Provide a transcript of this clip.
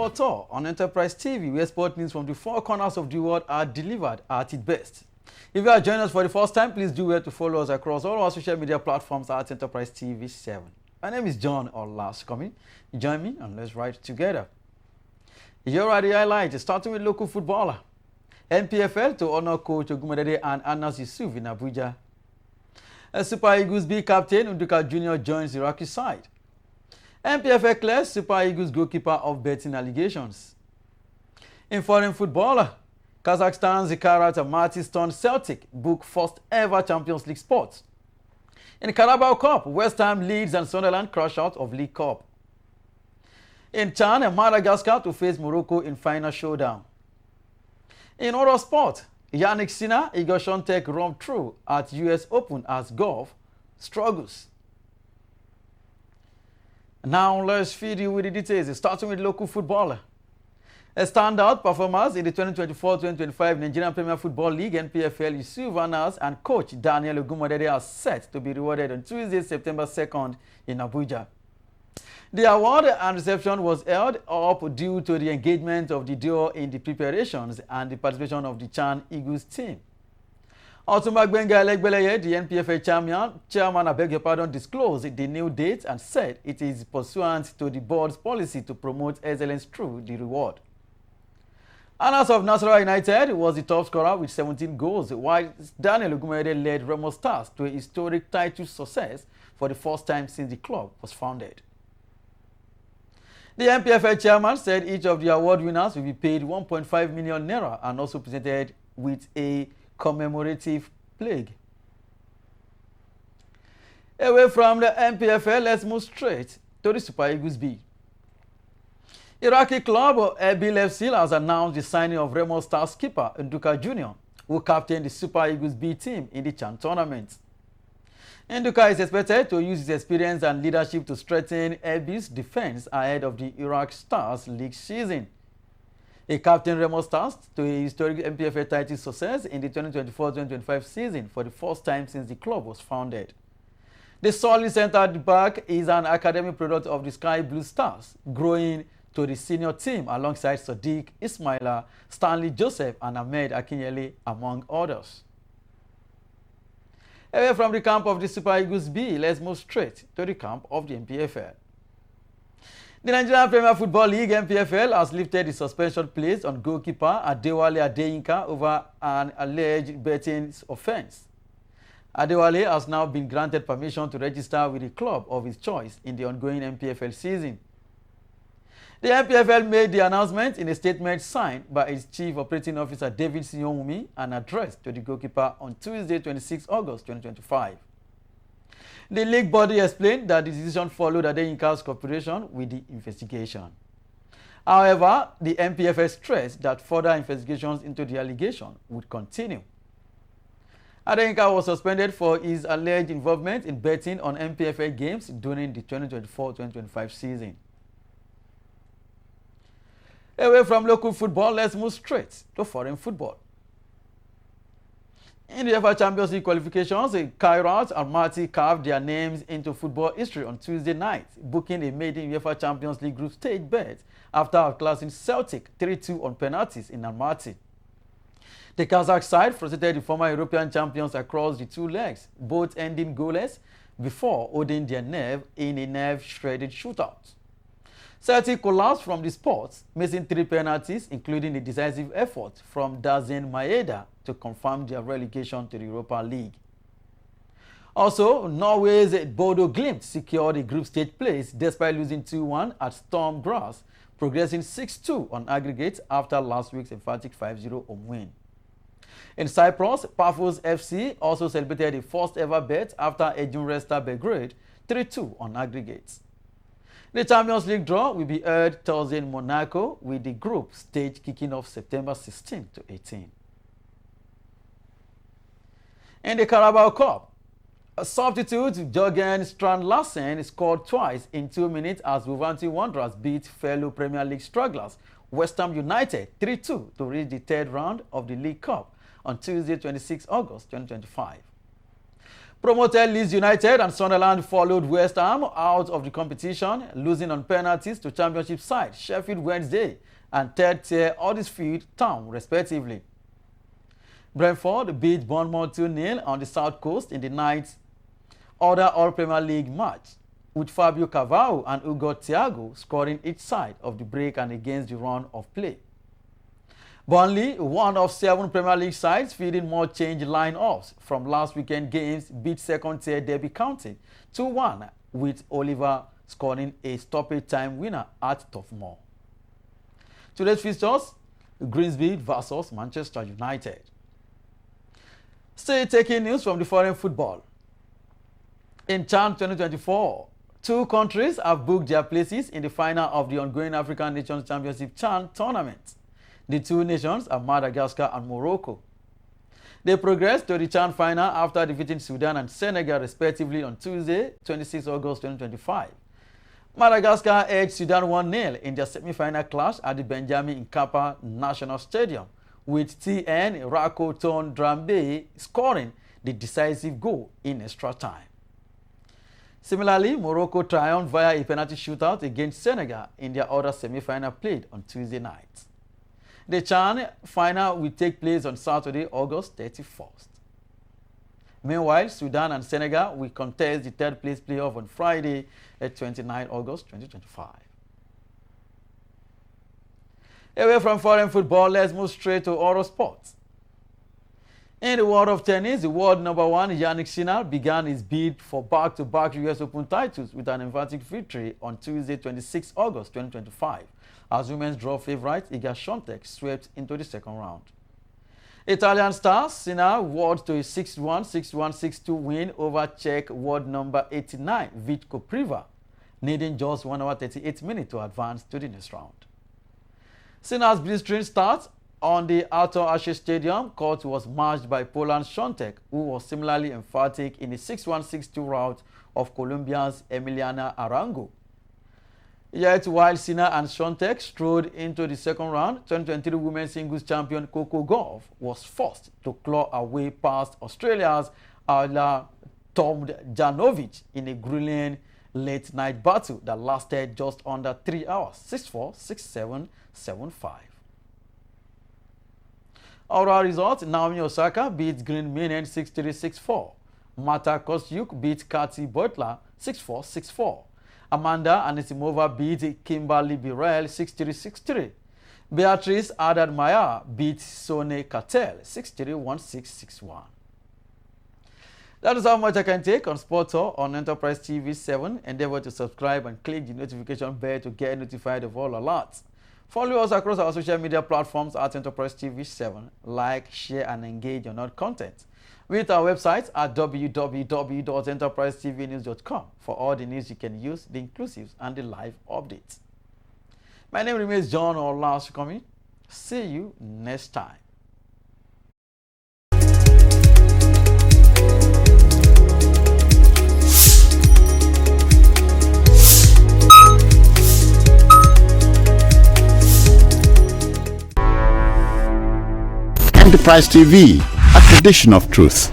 Football Tour on Enterprise TV, where sport news from the four corners of the world are delivered at its best. If you are joining us for the first time, please do well to follow us across all our social media platforms at Enterprise TV 7. My name is John Olaskomi. Join me and let's ride together. Here are the highlights, starting with local footballer. NPFL to honor coach Ogumedede and Anas Yusuf in Abuja. Super Eagles B captain Nduka Jr. joins the Iraqi side. NPFL clears Super Eagles goalkeeper of betting allegations. In foreign football, Kazakhstan's Zikarat Almaty stunned Swiatek book first ever Champions League spot. In Carabao Cup, Westham, Leeds and Sunderland crash out of League Cup. In Chan, Madagascar to face Morocco in final showdown. In other sport, Yannick Sinner, Igor Swiatek run through at US Open as golf struggles. Now let's feed you with the details, starting with local footballer. A standout performers in the 2024-2025 Nigerian Premier Football League NPFL, Yusuf Anas and coach Daniel Ogumedede are set to be rewarded on Tuesday, September 2nd in Abuja. The award and reception was held up due to the engagement of the duo in the preparations and the participation of the Chan Eagles team. Otumba Gbenga Elegbeleye, the NPFL chairman, disclosed the new date and said it is pursuant to the board's policy to promote excellence through the reward. Anas of Nasarawa United was the top scorer with 17 goals, while Daniel Ogumedede led Remo Stars to a historic title success for the first time since the club was founded. The NPFL chairman said each of the award winners will be paid 1.5 million naira and also presented with a commemorative plaque. Away from the NPFL, let's move straight to the Super Eagles B. Iraqi club Erbil FC has announced the signing of Remo Stars skipper Nduka Jr., who captained the Super Eagles B team in the Chan tournament. Nduka is expected to use his experience and leadership to strengthen Erbil's defense ahead of the Iraq Stars League season. He captained Remo Stars to a historic NPFL title success in the 2024-2025 season for the first time since the club was founded. The solid centre-back is an academic product of the Sky Blue Stars, growing to the senior team alongside Sadiq, Ismaila, Stanley Joseph and Ahmed Akinyele, among others. Away from the camp of the Super Eagles B, let's move straight to the camp of the NPFL. The Nigerian Premier Football League NPFL has lifted the suspension placed on goalkeeper Adewale Adeyinka over an alleged betting offence. Adewale has now been granted permission to register with the club of his choice in the ongoing NPFL season. The NPFL made the announcement in a statement signed by its Chief Operating Officer David Siyonwumi and addressed to the goalkeeper on Tuesday, 26 August 2025. The league body explained that the decision followed Adeyinka's cooperation with the investigation. However, the NPFL stressed that further investigations into the allegation would continue. Adeyinka was suspended for his alleged involvement in betting on NPFL games during the 2024-2025 season. Away from local football, let's move straight to foreign football. In the UEFA Champions League qualifications, Kairat Almaty carved their names into football history on Tuesday night, booking a maiden UEFA Champions League group stage berth after outclassing Celtic 3-2 on penalties in Almaty. The Kazakh side frustrated the former European champions across the two legs, both ending goalless before holding their nerve in a nerve-shredded shootout. Celtic collapsed from the sports, missing 3 penalties, including a decisive effort from Dazen Maeda to confirm their relegation to the Europa League. Also, Norway's Bodo Glimt secured a group stage place despite losing 2-1 at Storm Graz, progressing 6-2 on aggregate after last week's emphatic 5-0 home win. In Cyprus, Paphos FC also celebrated a first ever bet after edging Resta Belgrade 3-2 on aggregate. The Champions League draw will be held Thursday in Monaco, with the group stage kicking off September 16 to 18. In the Carabao Cup, a substitute Jørgen Strand Larsen scored twice in 2 minutes as Wolverhampton Wanderers beat fellow Premier League strugglers Westham United 3-2 to reach the third round of the League Cup on Tuesday, 26 August 2025. Promoted Leeds United and Sunderland followed Westham out of the competition, losing on penalties to Championship side Sheffield Wednesday and third-tier Huddersfield Town, respectively. Brentford beat Bournemouth 2-0 on the South Coast in the night's other All-Premier League match, with Fabio Carvalho and Hugo Thiago scoring each side of the break and against the run of play. Burnley, one of 7 Premier League sides fielding more change line-ups from last weekend games, beat second-tier Derby County 2-1, with Oliver scoring a stoppage time winner at Turf Moor. Today's fixtures: Grimsby vs Manchester United. Still taking news from the foreign football. In CHAN 2024, 2 countries have booked their places in the final of the ongoing African Nations Championship CHAN tournament. The 2 nations are Madagascar and Morocco. They progressed to the CHAN final after defeating Sudan and Senegal respectively on Tuesday, 26 August 2025. Madagascar edged Sudan 1-0 in their semi-final clash at the Benjamin Mkapa National Stadium, with TN Rakoton Drambe scoring the decisive goal in extra time. Similarly, Morocco triumphed via a penalty shootout against Senegal in their other semi-final played on Tuesday night. The CHAN final will take place on Saturday, August 31st. Meanwhile, Sudan and Senegal will contest the third-place playoff on Friday, 29 August 2025. Away from foreign football, let's move straight to Euro sports. In the world of tennis, the world number 1 Jannik Sinner began his bid for back-to-back US Open titles with an emphatic victory on Tuesday, 26 August 2025, as women's draw favorite Iga Swiatek swept into the second round. Italian star Sinner won to a 6-1, 6-1, 6-2 win over Czech world number 89 Vit Kopriva, needing just 1 hour 38 minutes to advance to the next round. Sinner's blistering start on the Arthur Ashe Stadium court was matched by Poland's Swiatek, who was similarly emphatic in the 6-1, 6-2 rout of Colombia's Emiliana Arango. Yet while Sinner and Swiatek strode into the second round, 2023 women's singles champion Coco Gauff was forced to claw her way past Australia's Ayla Tomljanovic in a grueling late-night battle that lasted just under 3 hours, 6-4, 6-7, 7-5. Our result: Naomi Osaka beat Green Minen 6-3, 6-4. Marta Kostyuk beat Katy Butler 6-4, 6-4. Amanda Anisimova beat Kimberly Birrell 6-3, 6-3. Beatrice Haddad-Maia beat Sone Cattell 6-3, 1-6, 6-1. That is how much I can take on Sport Tour on Enterprise TV 7. Endeavor to subscribe and click the notification bell to get notified of all alerts. Follow us across our social media platforms at Enterprise TV 7. Like, share, and engage on our content. Visit our website at www.enterprisetvnews.com for all the news you can use, the inclusives, and the live updates. My name remains John Olasukomi. See you next time. Enterprise TV, a tradition of truth.